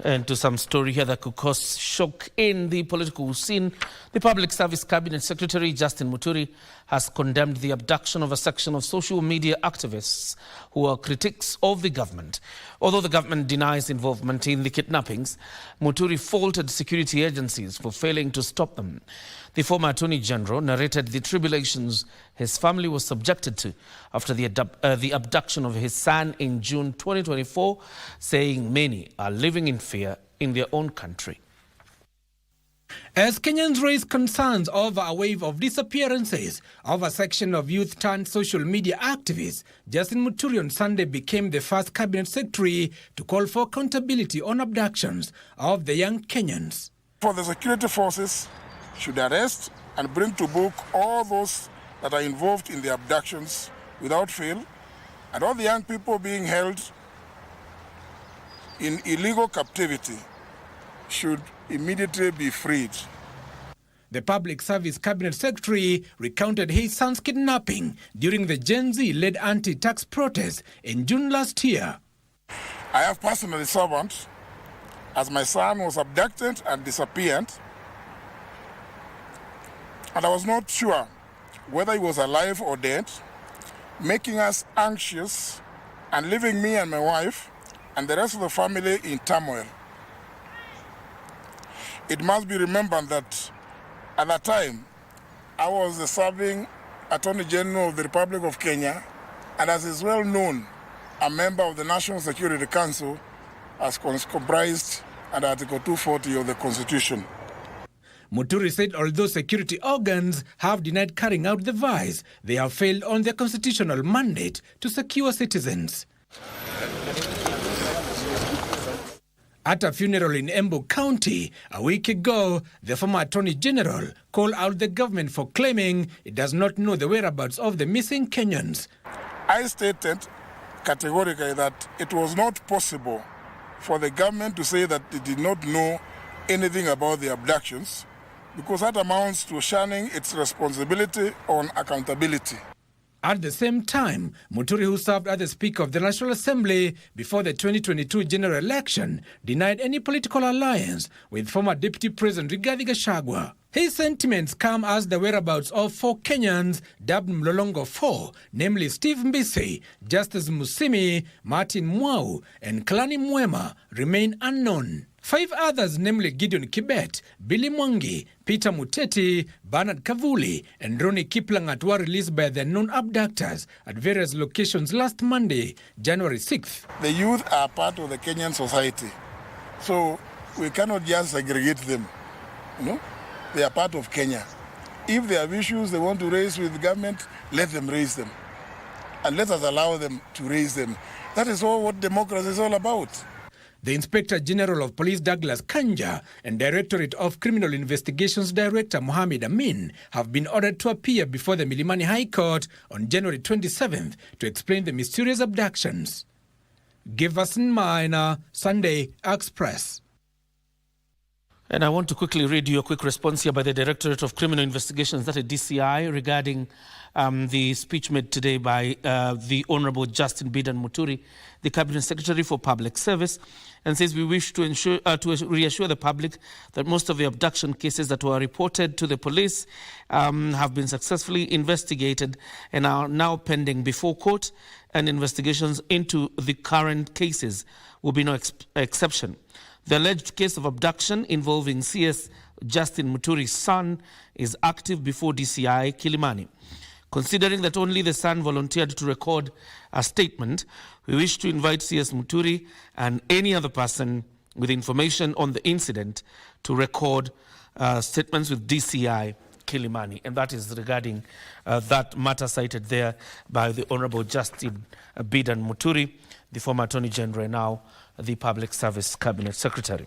And to some story here that could cause shock in the political scene, the Public Service Cabinet Secretary Justin Muturi has condemned the abduction of a section of social media activists who are critics of the government. Although the government denies involvement in the kidnappings, Muturi faulted security agencies for failing to stop them. The former Attorney General narrated the tribulations his family was subjected to after the abduction of his son in June 2024, saying many are living in fear in their own country. As Kenyans raise concerns over a wave of disappearances of a section of youth-turned-social media activists, Justin Muturi on Sunday became the first cabinet secretary to call for accountability on abductions of the young Kenyans. For the security forces should arrest and bring to book all those that are involved in the abductions without fail, and all the young people being held in illegal captivity should immediately be freed. The Public Service Cabinet Secretary recounted his son's kidnapping during the Gen Z-led anti-tax protest in June last year. I have personally served as my son was abducted and disappeared, and I was not sure whether he was alive or dead, making us anxious and leaving me and my wife and the rest of the family in turmoil. It must be remembered that at that time, I was the serving Attorney General of the Republic of Kenya, and as is well known, a member of the National Security Council as comprised under Article 240 of the Constitution. Muturi said although security organs have denied carrying out the vice, they have failed on their constitutional mandate to secure citizens. At a funeral in Embu County a week ago, the former Attorney General called out the government for claiming it does not know the whereabouts of the missing Kenyans. I stated categorically that it was not possible for the government to say that it did not know anything about the abductions, because that amounts to shunning its responsibility on accountability. At the same time, Muturi, who served as the Speaker of the National Assembly before the 2022 general election, denied any political alliance with former Deputy President Rigathi Gachagua. His sentiments come as the whereabouts of 4 Kenyans dubbed Mlolongo 4, namely Steve Mbisi, Justice Musimi, Martin Mwau, and Kalani Mwema, remain unknown. 5 others, namely Gideon Kibet, Billy Mwangi, Peter Muteti, Bernard Kavuli, and Ronnie Kiplangat, were released by their known abductors at various locations last Monday, January 6th. The youth are part of the Kenyan society, so we cannot just segregate them. They are part of Kenya. If they have issues they want to raise with the government, let them raise them. And let us allow them to raise them. That is all what democracy is all about. The Inspector General of Police Douglas Kanja and Directorate of Criminal Investigations Director Mohamed Amin have been ordered to appear before the Milimani High Court on January 27th to explain the mysterious abductions. Giverson Minor, Sunday Express. And I want to quickly read you a quick response here by the Directorate of Criminal Investigations, that is DCI, regarding the speech made today by the Honourable Justin Bidan Muturi, the Cabinet Secretary for Public Service, and says we wish to reassure the public that most of the abduction cases that were reported to the police have been successfully investigated and are now pending before court, and investigations into the current cases will be no exception. The alleged case of abduction involving CS Justin Muturi's son is active before DCI Kilimani. Considering that only the son volunteered to record a statement, we wish to invite CS Muturi and any other person with information on the incident to record statements with DCI Kilimani. And that is regarding that matter cited there by the Honourable Justin Bidan Muturi, the former Attorney General, now the Public Service Cabinet Secretary.